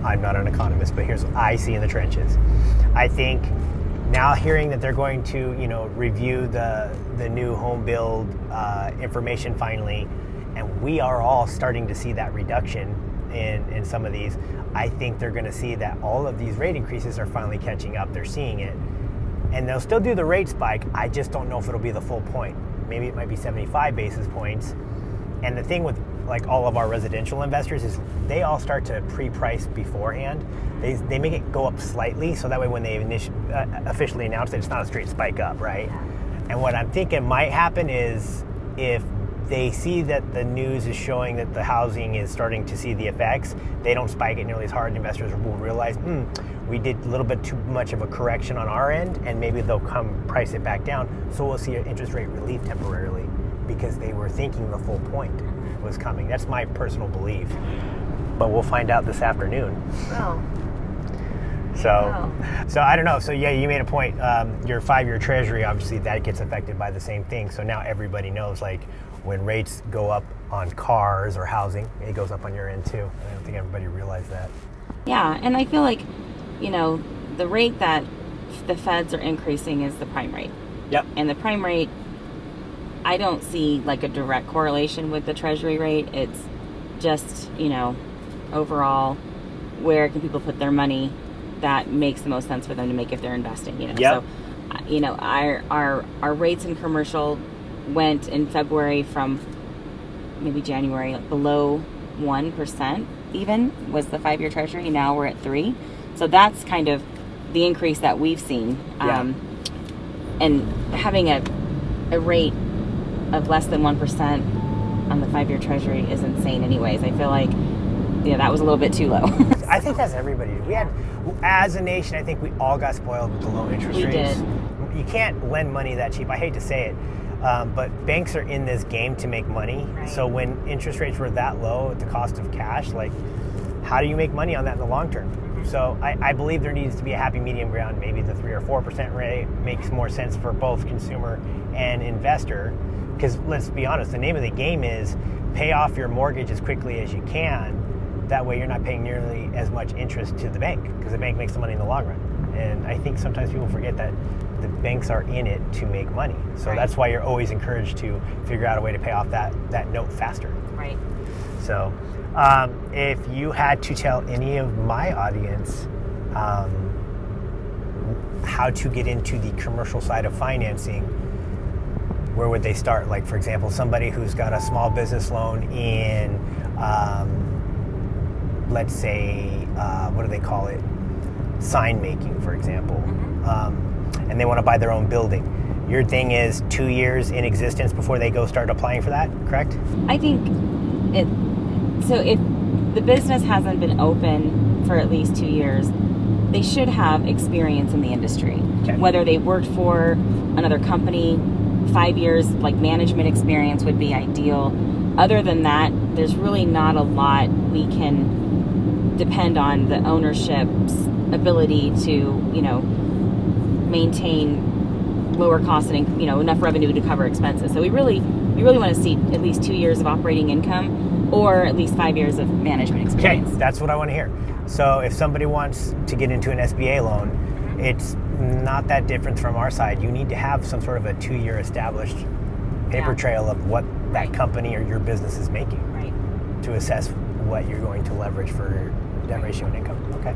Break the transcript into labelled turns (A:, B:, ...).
A: I'm not an economist, but here's what I see in the trenches. I think now hearing that they're going to, review the new home build information finally, and we are all starting to see that reduction in some of these, I think they're going to see that all of these rate increases are finally catching up. They're seeing it. And they'll still do the rate spike. I just don't know if it'll be the full point. Maybe it might be 75 basis points. And the thing with like all of our residential investors is they all start to pre-price beforehand. They make it go up slightly, so that way when they officially announce it, it's not a straight spike up, right? And what I'm thinking might happen is if they see that the news is showing that the housing is starting to see the effects, they don't spike it nearly as hard. Investors will realize, we did a little bit too much of a correction on our end, and maybe they'll come price it back down. So we'll see an interest rate relief temporarily because they were thinking the full point was coming. That's my personal belief. But we'll find out this afternoon.
B: Oh.
A: So I don't know. So yeah, you made a point. Your 5-year treasury, obviously that gets affected by the same thing. So now everybody knows, like, when rates go up on cars or housing, it goes up on your end too. I don't think everybody realized that.
B: Yeah, and I feel like, the rate that the feds are increasing is the prime rate.
A: Yep.
B: And the prime rate, I don't see like a direct correlation with the treasury rate. It's just, overall, where can people put their money that makes the most sense for them to make if they're investing,
A: Yep.
B: So, our rates in commercial went in February from maybe January below 1% even was the 5-year treasury. Now we're at 3%. So that's kind of the increase that we've seen.
A: Yeah.
B: And having a rate of less than 1% on the 5-year treasury is insane anyways. I feel like, that was a little bit too low.
A: I think that's everybody. We had, as a nation, I think we all got spoiled with the low interest
B: We
A: rates.
B: did.
A: You can't lend money that cheap. I hate to say it. But banks are in this game to make money.
B: Right.
A: So when interest rates were that low at the cost of cash, like, how do you make money on that in the long term? So I believe there needs to be a happy medium ground. Maybe the 3 or 4% rate makes more sense for both consumer and investor. Because let's be honest, the name of the game is pay off your mortgage as quickly as you can. That way you're not paying nearly as much interest to the bank, because the bank makes the money in the long run. And I think sometimes people forget that the banks are in it to make money. So
B: Right.
A: That's why you're always encouraged to figure out a way to pay off that note faster.
B: Right.
A: So if you had to tell any of my audience how to get into the commercial side of financing, where would they start? Like, for example, somebody who's got a small business loan in, let's say, what do they call it? Sign making, for example. And they want to buy their own building. Your thing is 2 years in existence before they go start applying for that, correct?
B: I think so if the business hasn't been open for at least 2 years, they should have experience in the industry.
A: Okay.
B: Whether they worked for another company, 5 years, like management experience would be ideal. Other than that, there's really not a lot we can depend on the ownership's ability to, maintain lower costs and, enough revenue to cover expenses. So we really want to see at least 2 years of operating income or at least 5 years of management experience.
A: Okay, that's what I want to hear. So if somebody wants to get into an SBA loan, it's not that different from our side. You need to have some sort of a 2-year established paper trail of what that company or your business is making,
B: Right.
A: to assess what you're going to leverage for debt ratio and income. Okay.